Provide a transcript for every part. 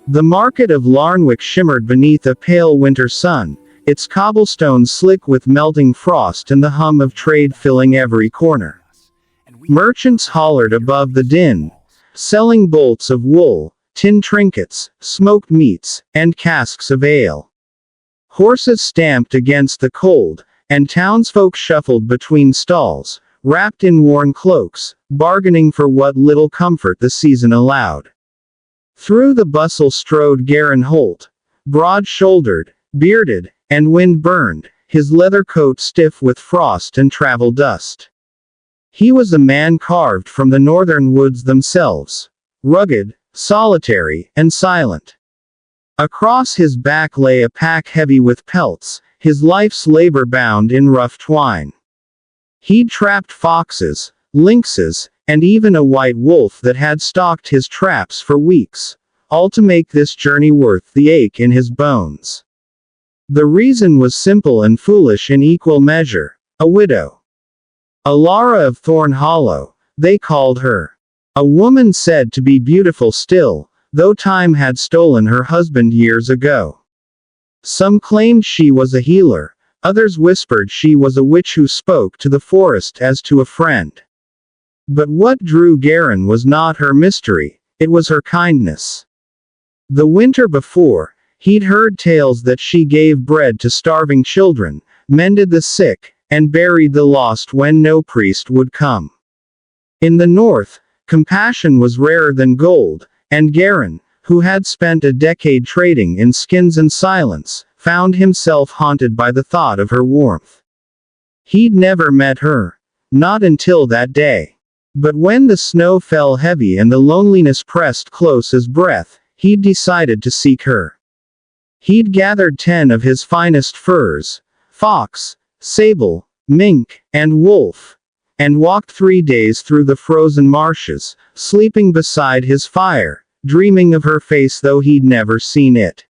The market of Larnwick shimmered beneath a pale winter sun, its cobblestones slick with melting frost and the hum of trade filling every corner. Merchants hollered above the din, selling bolts of wool, tin trinkets, smoked meats, and casks of ale. Horses stamped against the cold, and townsfolk shuffled between stalls, wrapped in worn cloaks, bargaining for what little comfort the season allowed. Through the bustle strode Garran, broad-shouldered, bearded, and wind-burned, his leather coat stiff with frost and travel dust. He was a man carved from the northern woods themselves, rugged, solitary, and silent. Across his back lay a pack heavy with pelts, his life's labor bound in rough twine. He'd trapped foxes, lynxes, and even a white wolf that had stalked his traps for weeks, all to make this journey worth the ache in his bones. The reason was simple and foolish in equal measure: a widow. Alara of Thorn Hollow, they called her. A woman said to be beautiful still, though time had stolen her husband years ago. Some claimed she was a healer, others whispered she was a witch who spoke to the forest as to a friend. But what drew Garran was not her mystery, it was her kindness. The winter before, he'd heard tales that she gave bread to starving children, mended the sick, and buried the lost when no priest would come. In the north, compassion was rarer than gold, and Garran, who had spent a decade trading in skins and silence, found himself haunted by the thought of her warmth. He'd never met her. Not until that day. But when the snow fell heavy and the loneliness pressed close as breath, he'd decided to seek her. He'd gathered 10 of his finest furs, fox, sable, mink, and wolf, and walked 3 days through the frozen marshes, sleeping beside his fire, dreaming of her face though he'd never seen it.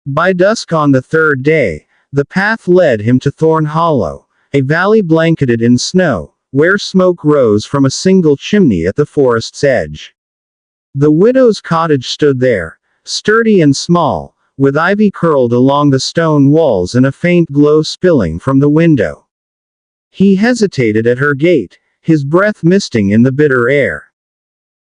By dusk on the 3rd day, the path led him to Thorn Hollow, a valley blanketed in snow, where smoke rose from a single chimney at the forest's edge. The widow's cottage stood there, sturdy and small, with ivy curled along the stone walls and a faint glow spilling from the window. He hesitated at her gate, his breath misting in the bitter air.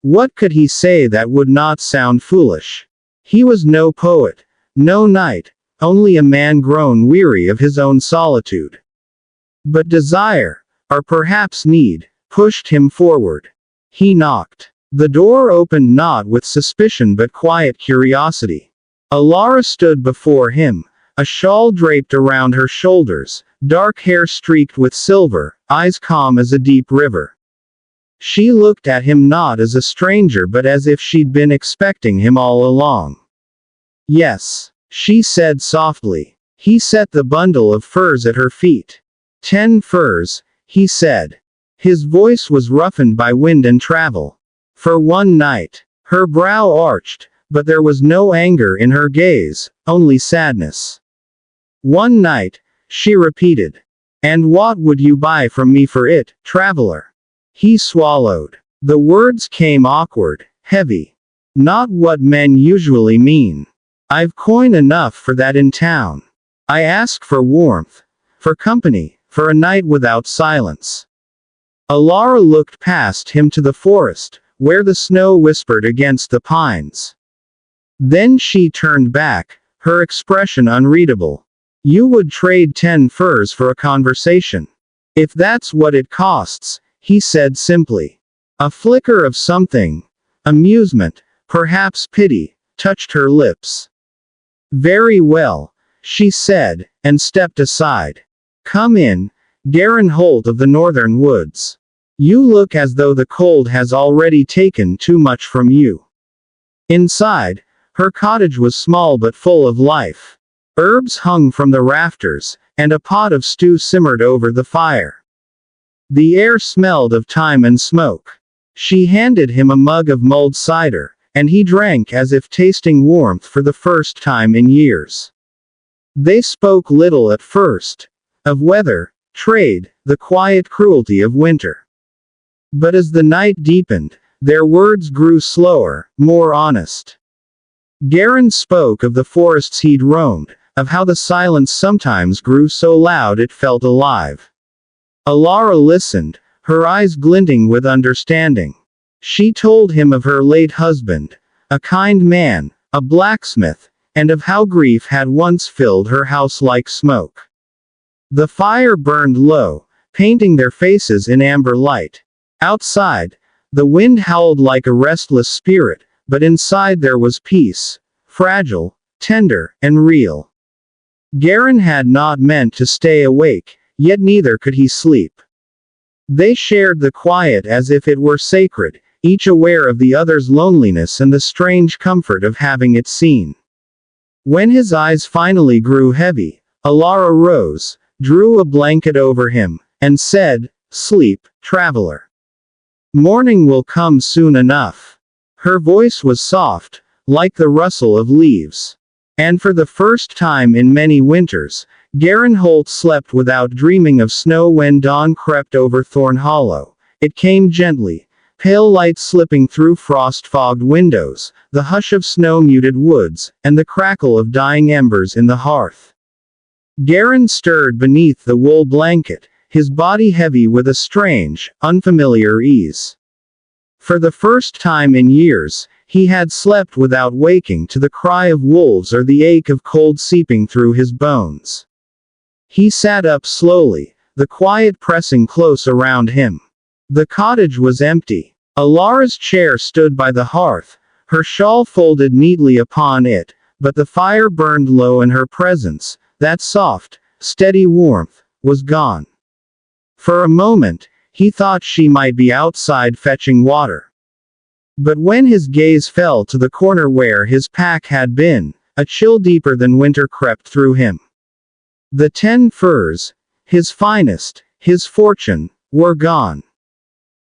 What could he say that would not sound foolish? He was no poet, no knight, only a man grown weary of his own solitude. But desire, or perhaps need, pushed him forward. He knocked. The door opened not with suspicion but quiet curiosity. Alara stood before him, a shawl draped around her shoulders, dark hair streaked with silver, eyes calm as a deep river. She looked at him not as a stranger but as if she'd been expecting him all along. Yes, she said softly. He set the bundle of furs at her feet. 10 furs, he said. His voice was roughened by wind and travel. For one night. Her brow arched, but there was no anger in her gaze, only sadness. One night, she repeated. And what would you buy from me for it, traveler? He swallowed. The words came awkward, heavy. Not what men usually mean. I've coin enough for that in town. I ask for warmth, for company, for a night without silence. Alara looked past him to the forest, where the snow whispered against the pines. Then she turned back, her expression unreadable. You would trade 10 furs for a conversation. If that's what it costs, he said simply. A flicker of something, amusement, perhaps pity, touched her lips. Very well, she said, and stepped aside. Come in, Garran of the northern woods. You look as though the cold has already taken too much from you. Inside, her cottage was small but full of life. Herbs hung from the rafters, and a pot of stew simmered over the fire. The air smelled of thyme and smoke. She handed him a mug of mulled cider, and he drank as if tasting warmth for the first time in years. They spoke little at first. Of weather, trade, the quiet cruelty of winter. But as the night deepened, their words grew slower, more honest. Garran spoke of the forests he'd roamed, of how the silence sometimes grew so loud it felt alive. Alara listened, her eyes glinting with understanding. She told him of her late husband, a kind man, a blacksmith, and of how grief had once filled her house like smoke. The fire burned low, painting their faces in amber light. Outside, the wind howled like a restless spirit, but inside there was peace, fragile, tender, and real. Garran had not meant to stay awake, yet neither could he sleep. They shared the quiet as if it were sacred, each aware of the other's loneliness and the strange comfort of having it seen. When his eyes finally grew heavy, Alara rose, drew a blanket over him, and said, "Sleep, traveler. Morning will come soon enough." Her voice was soft, like the rustle of leaves. And for the first time in many winters, Garran Holt slept without dreaming of snow when dawn crept over Thorn Hollow. It came gently, pale light slipping through frost-fogged windows, the hush of snow-muted woods, and the crackle of dying embers in the hearth. Garran stirred beneath the wool blanket, his body heavy with a strange, unfamiliar ease. For the first time in years, he had slept without waking to the cry of wolves or the ache of cold seeping through his bones. He sat up slowly, the quiet pressing close around him. The cottage was empty. Alara's chair stood by the hearth, her shawl folded neatly upon it, but the fire burned low and her presence, that soft, steady warmth, was gone. For a moment, he thought she might be outside fetching water. But when his gaze fell to the corner where his pack had been, a chill deeper than winter crept through him. The 10 furs, his finest, his fortune, were gone.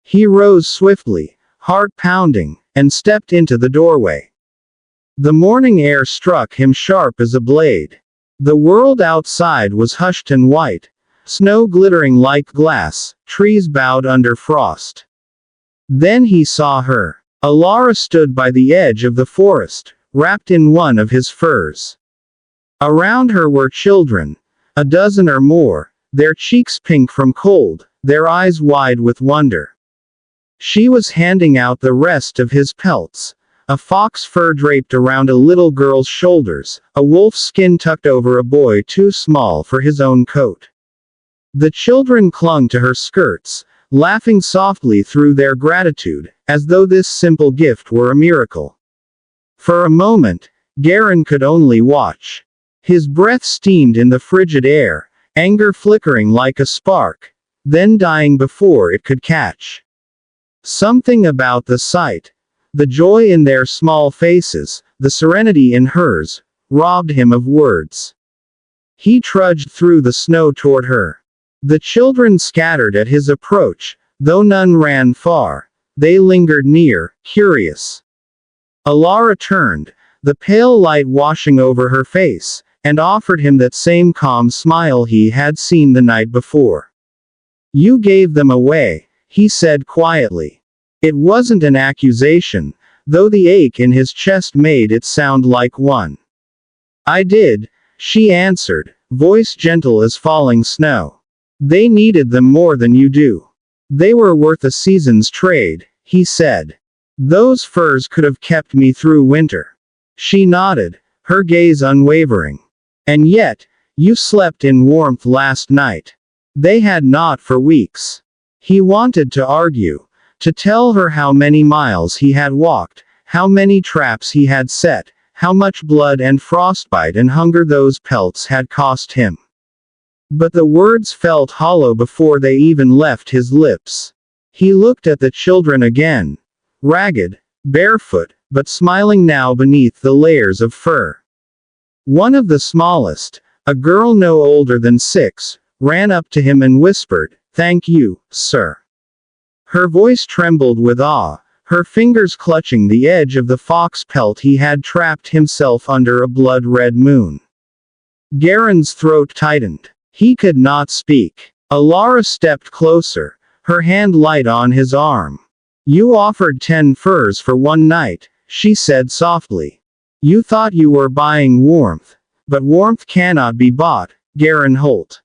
He rose swiftly, heart pounding, and stepped into the doorway. The morning air struck him sharp as a blade. The world outside was hushed and white, snow glittering like glass, trees bowed under frost. Then he saw her. Alara stood by the edge of the forest, wrapped in one of his furs. Around her were children, a dozen or more, their cheeks pink from cold, their eyes wide with wonder. She was handing out the rest of his pelts, a fox fur draped around a little girl's shoulders, a wolf's skin tucked over a boy too small for his own coat. The children clung to her skirts, laughing softly through their gratitude, as though this simple gift were a miracle. For a moment, Garran could only watch. His breath steamed in the frigid air, anger flickering like a spark, then dying before it could catch. Something about the sight, the joy in their small faces, the serenity in hers, robbed him of words. He trudged through the snow toward her. The children scattered at his approach, though none ran far. They lingered near, curious. Alara turned, the pale light washing over her face, and offered him that same calm smile he had seen the night before. "You gave them away," he said quietly. It wasn't an accusation, though the ache in his chest made it sound like one. "I did," she answered, voice gentle as falling snow. "They needed them more than you do. They were worth a season's trade," he said. "Those furs could have kept me through winter." She nodded, her gaze unwavering. "And yet, you slept in warmth last night." They had not for weeks. He wanted to argue, to tell her how many miles he had walked, how many traps he had set, how much blood and frostbite and hunger those pelts had cost him. But the words felt hollow before they even left his lips. He looked at the children again, ragged, barefoot, but smiling now beneath the layers of fur. One of the smallest, a girl no older than 6, ran up to him and whispered, "Thank you, sir." Her voice trembled with awe, her fingers clutching the edge of the fox pelt he had trapped himself under a blood-red moon. Garran's throat tightened. He could not speak. Alara stepped closer, her hand light on his arm. "You offered 10 furs for one night," she said softly. You thought you were buying warmth. But warmth cannot be bought, Garran Holt.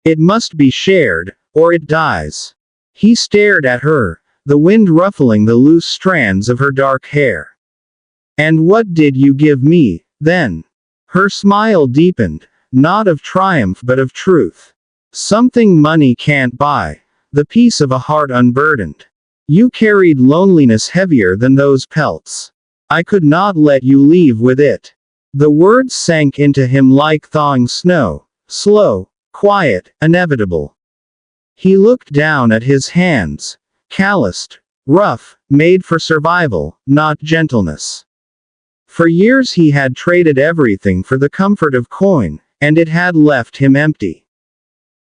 It must be shared, or it dies. He stared at her, the wind ruffling the loose strands of her dark hair. And what did you give me, then? Her smile deepened, not of triumph but of truth. Something money can't buy, the peace of a heart unburdened. You carried loneliness heavier than those pelts. I could not let you leave with it. The words sank into him like thawing snow, slow, quiet, inevitable. He looked down at his hands, calloused, rough, made for survival, not gentleness. For years he had traded everything for the comfort of coin, and it had left him empty.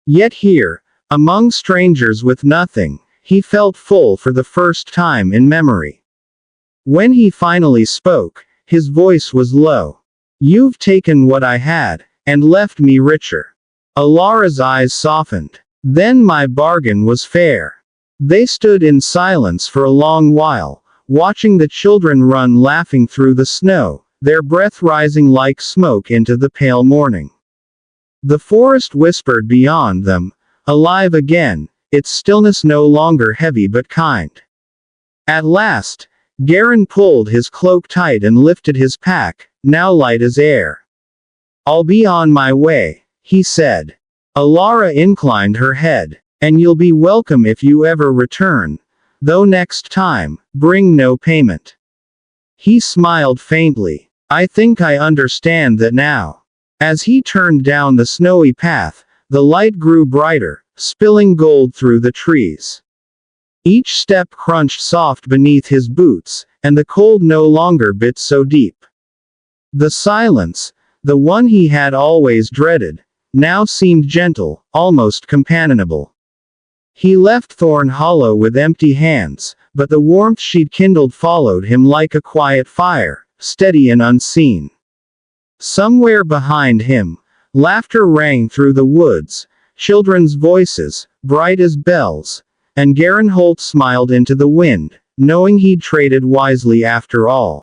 Yet here, among strangers with nothing, he felt full for the first time in memory. When he finally spoke, his voice was low. You've taken what I had, and left me richer. Alara's eyes softened. Then my bargain was fair. They stood in silence for a long while, watching the children run laughing through the snow, their breath rising like smoke into the pale morning. The forest whispered beyond them, alive again, its stillness no longer heavy but kind. At last, Garran pulled his cloak tight and lifted his pack, now light as air. I'll be on my way, he said. Alara inclined her head. And you'll be welcome if you ever return, though next time, bring no payment. He smiled faintly. I think I understand that now. As he turned down the snowy path, the light grew brighter, spilling gold through the trees. Each step crunched soft beneath his boots, and the cold no longer bit so deep. The silence, the one he had always dreaded, now seemed gentle, almost companionable. He left Thorn Hollow with empty hands, but the warmth she'd kindled followed him like a quiet fire, steady and unseen. Somewhere behind him, laughter rang through the woods, children's voices, bright as bells, and Garran Holt smiled into the wind, knowing he'd traded wisely after all.